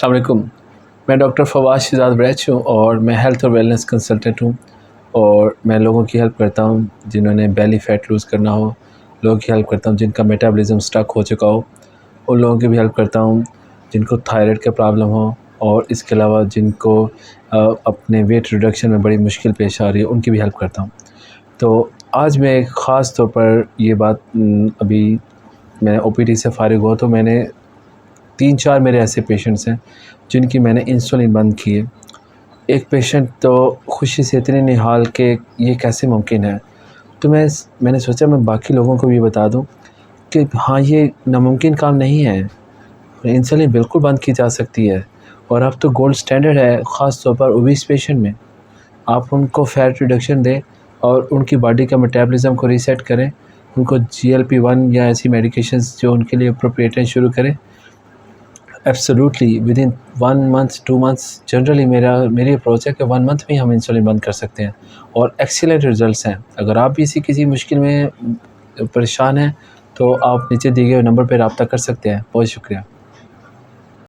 السلام علیکم. میں ڈاکٹر فواز شہزاد وریچ ہوں اور میں ہیلتھ اور ویلنس کنسلٹنٹ ہوں، اور میں لوگوں کی ہیلپ کرتا ہوں جنہوں نے بیلی فیٹ لوز کرنا ہو. لوگوں کی ہیلپ کرتا ہوں جن کا میٹابولزم سٹک ہو چکا ہو، ان لوگوں کی بھی ہیلپ کرتا ہوں جن کو تھائرائڈ کا پرابلم ہو، اور اس کے علاوہ جن کو اپنے ویٹ ریڈکشن میں بڑی مشکل پیش آ رہی ہے ان کی بھی ہیلپ کرتا ہوں. تو آج میں ایک خاص طور پر یہ بات ابھی میں او پی ڈی سے فارغ ہوا تو میں نے 3-4 میرے ایسے پیشنٹس ہیں جن کی میں نے انسولین بند کی ہے. ایک پیشنٹ تو خوشی سے اتنے نہال کہ یہ کیسے ممکن ہے، تو میں نے سوچا میں باقی لوگوں کو بھی بتا دوں کہ ہاں یہ ناممکن کام نہیں ہے، انسولین بالکل بند کی جا سکتی ہے. اور اب تو گولڈ سٹینڈرڈ ہے خاص طور پر اوبیس پیشنٹ میں. آپ ان کو فیٹ ریڈکشن دیں اور ان کی باڈی کا میٹابولزم کو ریسیٹ کریں، ان کو GLP-1 یا ایسی میڈیکیشنز جو ان کے لیے اپروپریٹ ہیں شروع کریں. Absolutely with in 1 month 2 months generally میری اپروچ ہے کہ 1 month میں ہم انسولین بند کر سکتے ہیں، اور ایکسیلنٹ ریزلٹس ہیں. اگر آپ بھی کسی مشکل میں پریشان ہیں تو آپ نیچے دیے گئے نمبر پہ رابطہ کر سکتے ہیں. بہت شکریہ.